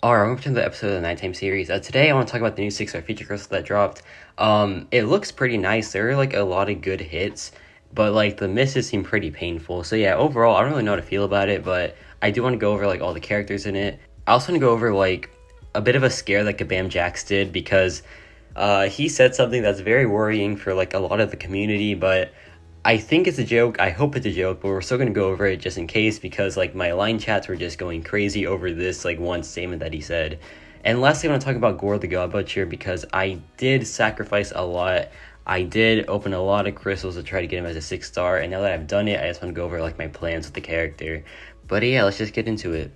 Alright, welcome to the episode of the Nighttime series. Today I want to talk about the new 6-star feature crystal that dropped. It looks pretty nice. There are like a lot of good hits, but like the misses seem pretty painful. So yeah, overall I don't really know how to feel about it, but I do want to go over like all the characters in it. I also want to go over like a bit of a scare that Kabam Jax did because he said something that's very worrying for like a lot of the community, but I think it's a joke. I hope it's a joke, but we're still going to go over it just in case because like my line chats were just going crazy over this like one statement that he said. And lastly, I want to talk about Gorr the God Butcher because I did sacrifice a lot. I did open a lot of crystals to try to get him as a 6-star, and now that I've done it, I just want to go over like my plans with the character. But yeah, let's just get into it.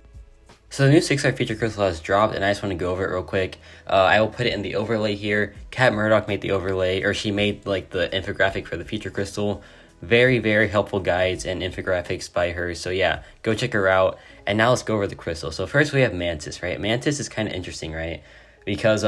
So the new 6-star feature crystal has dropped, and I just want to go over it real quick. I will put it in the overlay here. Kat Murdoch made the overlay, or she made like the infographic for the feature crystal. Very, very helpful guides and infographics by her. So yeah, go check her out. And now let's go over the crystal. So first we have Mantis, right? Mantis is kind of interesting, right? Because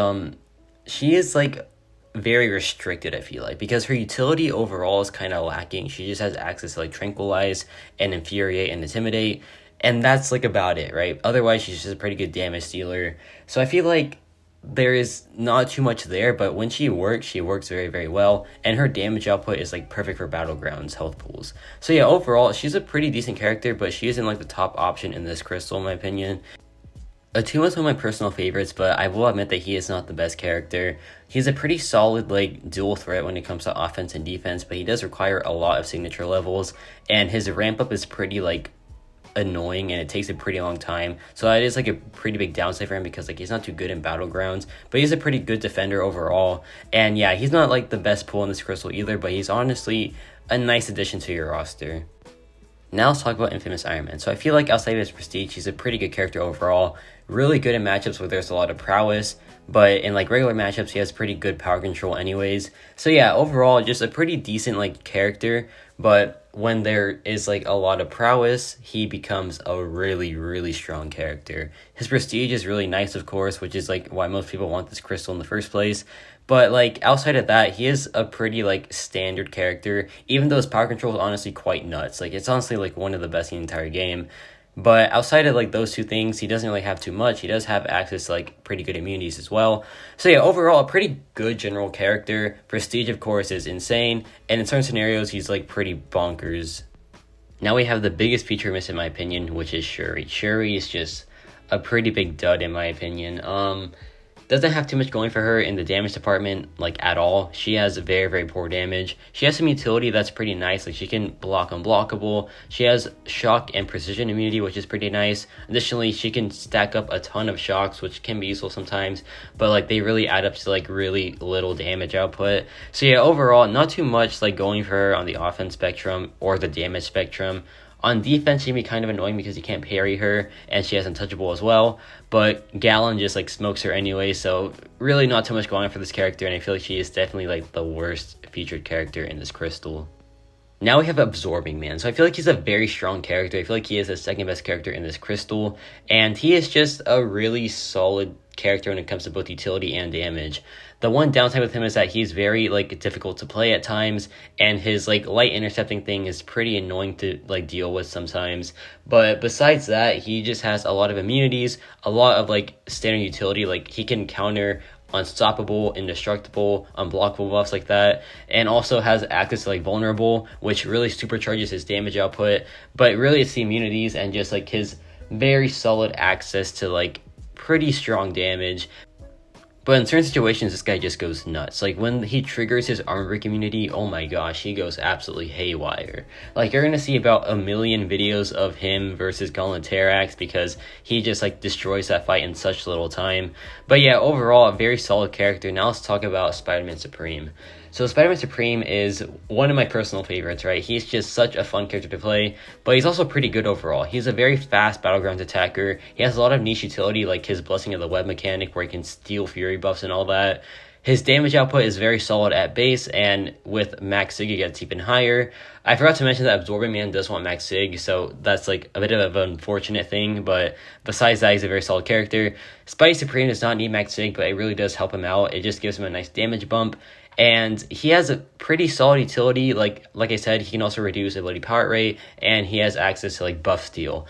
she is like very restricted, I feel like, because her utility overall is kind of lacking. She just has access to like tranquilize and infuriate and intimidate, and that's like about it, right? Otherwise she's just a pretty good damage dealer. So I feel like there is not too much there, but when she works very, very well, and her damage output is like perfect for battlegrounds health pools. So yeah, overall she's a pretty decent character, but she isn't like the top option in this crystal in my opinion. Atuma is one of my personal favorites, but I will admit that he is not the best character. He's a pretty solid like dual threat when it comes to offense and defense, but he does require a lot of signature levels, and his ramp up is pretty like annoying, and it takes a pretty long time. So that is like a pretty big downside for him because like he's not too good in battlegrounds, but he's a pretty good defender overall. And yeah, he's not like the best pull in this crystal either, but he's honestly a nice addition to your roster. Now let's talk about Infamous Iron Man. So I feel like outside of his prestige, he's a pretty good character overall. Really good in matchups where there's a lot of prowess, but in like regular matchups, he has pretty good power control anyways. So yeah, overall, just a pretty decent like character, but when there is like a lot of prowess, he becomes a really, really strong character. His prestige is really nice, of course, which is like why most people want this crystal in the first place. But like outside of that, he is a pretty like standard character, even though his power control is honestly quite nuts. Like it's honestly like one of the best in the entire game. But outside of like those two things, he doesn't really have too much. He does have access to like pretty good immunities as well. So yeah, overall a pretty good general character. Prestige of course is insane, and in certain scenarios he's like pretty bonkers. Now we have the biggest feature miss in my opinion, which is Shuri. Shuri is just a pretty big dud in my opinion. Doesn't have too much going for her in the damage department, like at all. She has very, very poor damage. She has some utility that's pretty nice, like she can block unblockable. She has shock and precision immunity, which is pretty nice. Additionally, she can stack up a ton of shocks, which can be useful sometimes, but like they really add up to like really little damage output. So yeah, overall, not too much like going for her on the offense spectrum or the damage spectrum. On defense, she can be kind of annoying because you can't parry her, and she has untouchable as well. But Gallon just like smokes her anyway, so really not too much going on for this character, and I feel like she is definitely like the worst featured character in this crystal. Now we have Absorbing Man. So I feel like he's a very strong character. I feel like he is the second best character in this crystal, and he is just a really solid character when it comes to both utility and damage. The one downside with him is that he's very like difficult to play at times, and his like light intercepting thing is pretty annoying to like deal with sometimes. But besides that, he just has a lot of immunities, a lot of like standard utility. Like he can counter unstoppable, indestructible, unblockable buffs like that, and also has access to like vulnerable, which really supercharges his damage output. But really it's the immunities and just like his very solid access to like pretty strong damage. But in certain situations, this guy just goes nuts. Like when he triggers his armor break immunity, oh my gosh, he goes absolutely haywire. Like you're gonna see about a million videos of him versus Gauntlet Terax because he just like destroys that fight in such little time. But yeah, overall, a very solid character. Now let's talk about Spider-Man Supreme. So Spider-Man Supreme is one of my personal favorites, right? He's just such a fun character to play, but he's also pretty good overall. He's a very fast Battlegrounds attacker. He has a lot of niche utility, like his Blessing of the Web mechanic, where he can steal Fury buffs and all that. His damage output is very solid at base, and with Max Sig it gets even higher. I forgot to mention that Absorbing Man does want Max Sig, so that's like a bit of an unfortunate thing, but besides that, he's a very solid character. Spidey Supreme does not need Max Sig, but it really does help him out. It just gives him a nice damage bump. And he has a pretty solid utility. Like I said, he can also reduce ability power rate, and he has access to like buff steal.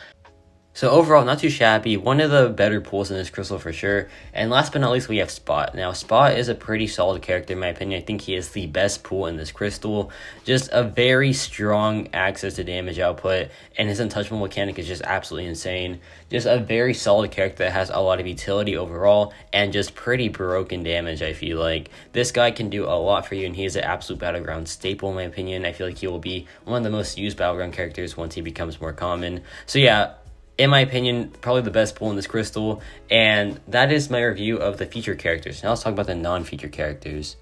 So overall, not too shabby. One of the better pulls in this crystal for sure. And last but not least, we have Spot. Now, Spot is a pretty solid character in my opinion. I think he is the best pull in this crystal. Just a very strong access to damage output, and his untouchable mechanic is just absolutely insane. Just a very solid character that has a lot of utility overall, and just pretty broken damage, I feel like. This guy can do a lot for you, and he is an absolute Battleground staple in my opinion. I feel like he will be one of the most used Battleground characters once he becomes more common. So yeah, in my opinion, probably the best pull in this crystal, and that is my review of the featured characters. Now let's talk about the non-featured characters.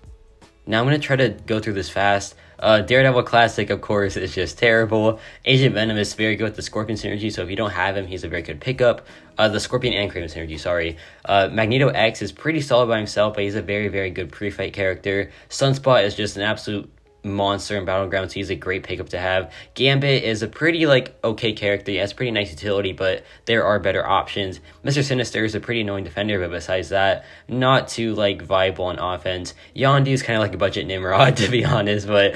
Now I'm going to try to go through this fast. Daredevil Classic, of course, is just terrible. Agent Venom is very good with the Scorpion synergy, so if you don't have him, he's a very good pickup. The Scorpion and Kraven synergy, sorry. Magneto X is pretty solid by himself, but he's a very, very good pre-fight character. Sunspot is just an absolute monster in Battlegrounds. He's a great pickup to have. Gambit is a pretty okay character. He has pretty nice utility, but there are better options. Mr. Sinister is a pretty annoying defender, but besides that, not too viable on offense. Yondu is kind of like a budget Nimrod, to be honest, but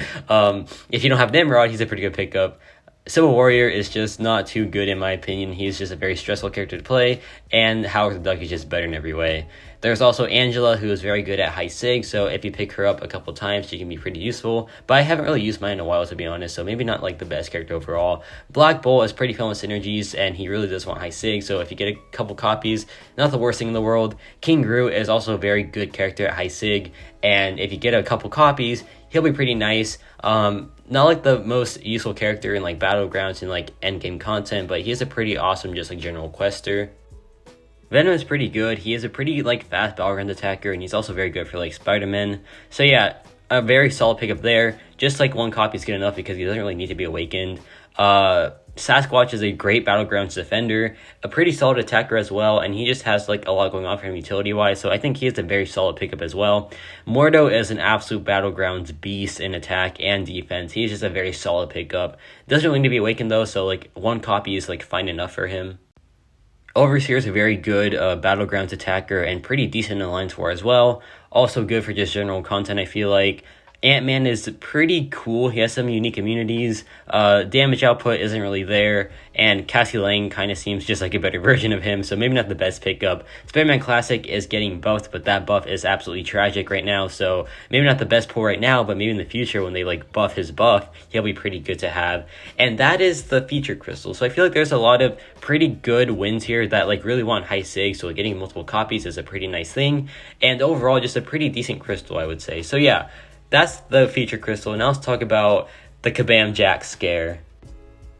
if you don't have Nimrod, he's a pretty good pickup. Civil Warrior is just not too good in my opinion. He's just a very stressful character to play, and Howard the Duck is just better in every way. There's also Angela, who is very good at high sig, so if you pick her up a couple times, she can be pretty useful, but I haven't really used mine in a while, to be honest, so maybe not the best character overall. Black Bolt is pretty fun with synergies, and he really does want high sig, so if you get a couple copies, not the worst thing in the world. King Gru is also a very good character at high sig, and if you get a couple copies, he'll be pretty nice. Not the most useful character in Battlegrounds and endgame content, but he is a pretty awesome just general quester. Venom is pretty good. He is a pretty fast Battleground attacker, and he's also very good for Spider-Man. So yeah, a very solid pickup there. Just one copy is good enough because he doesn't really need to be awakened. Sasquatch is a great Battlegrounds defender, a pretty solid attacker as well, and he just has a lot going on for him utility-wise, so I think he is a very solid pickup as well. Mordo is an absolute Battlegrounds beast in attack and defense. He's just a very solid pickup. Doesn't really need to be awakened though, so one copy is fine enough for him. Overseer is a very good Battlegrounds attacker and pretty decent in Alliance War as well. Also good for just general content, I feel like. Ant-Man is pretty cool. He has some unique immunities. Damage output isn't really there. And Cassie Lang kind of seems just like a better version of him, so maybe not the best pickup. Spider-Man Classic is getting buffed, but that buff is absolutely tragic right now, so maybe not the best pull right now, but maybe in the future when they buff his buff, he'll be pretty good to have. And that is the feature crystal. So I feel like there's a lot of pretty good wins here that really want high sig, so getting multiple copies is a pretty nice thing. And overall, just a pretty decent crystal, I would say. So yeah, that's the feature crystal. Now let's talk about the Kabam Jack scare.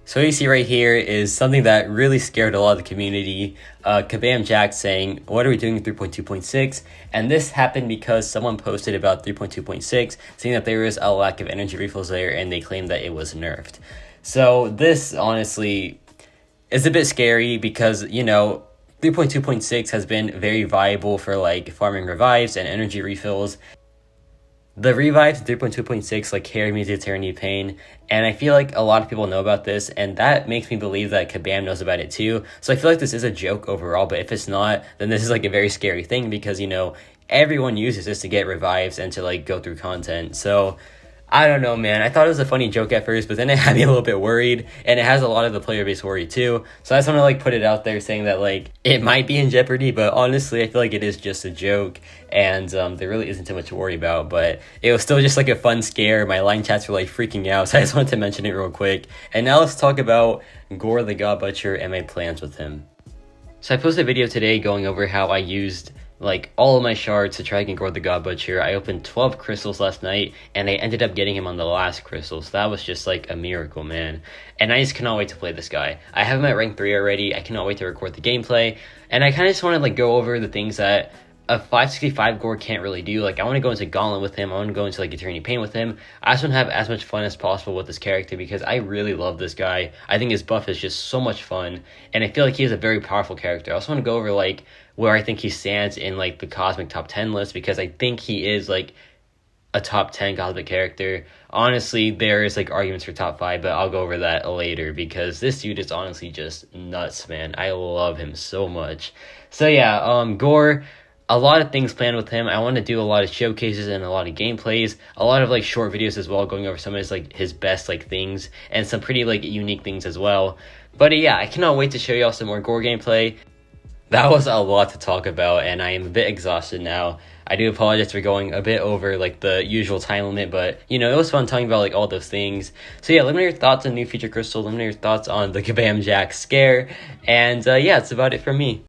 So what you see right here is something that really scared a lot of the community. Kabam Jack saying, "What are we doing in 3.2.6? And this happened because someone posted about 3.2.6, saying that there was a lack of energy refills there, and they claimed that it was nerfed. So this honestly is a bit scary because, 3.2.6 has been very viable for farming revives and energy refills. The revives 3.2.6 carry me to eternity pain, and I feel like a lot of people know about this, and that makes me believe that Kabam knows about it too. So I feel like this is a joke overall, but if it's not, then this is a very scary thing because, everyone uses this to get revives and to go through content. So I don't know, man. I thought it was a funny joke at first, but then it had me a little bit worried, and it has a lot of the player base worried too. So I just want to put it out there saying that it might be in jeopardy, but honestly, I feel like it is just a joke, and there really isn't too much to worry about. But it was still just a fun scare. My line chats were freaking out, so I just wanted to mention it real quick. And now let's talk about Gorr the God Butcher and my plans with him. So I posted a video today going over how I used all of my shards to try and get Gorr the God Butcher. I opened 12 crystals last night, and I ended up getting him on the last crystal, so that was just a miracle, man. And I just cannot wait to play this guy. I have him at rank 3 already. I cannot wait to record the gameplay, and I kind of just want to go over the things that a 565 Gorr can't really do. I want to go into Gauntlet with him. I want to go into Eternity Pain with him. I just want to have as much fun as possible with this character because I really love this guy. I think his buff is just so much fun, and I feel like he is a very powerful character. I also want to go over where I think he stands in the Cosmic Top 10 list because I think he is a top 10 Cosmic character. Honestly, there is arguments for top 5, but I'll go over that later because this dude is honestly just nuts, man. I love him so much. So yeah, Gorr, a lot of things planned with him. I want to do a lot of showcases and a lot of gameplays, a lot of like short videos as well, going over some of his like his best like things and some pretty like unique things as well. But yeah, I cannot wait to show y'all some more Gorr gameplay. That was a lot to talk about, and I am a bit exhausted now. I do apologize for going a bit over like the usual time limit, but you know, it was fun talking about like all those things. So yeah, let me know your thoughts on new feature crystal, let me know your thoughts on the Kabam Jack scare, and yeah, that's about it from me.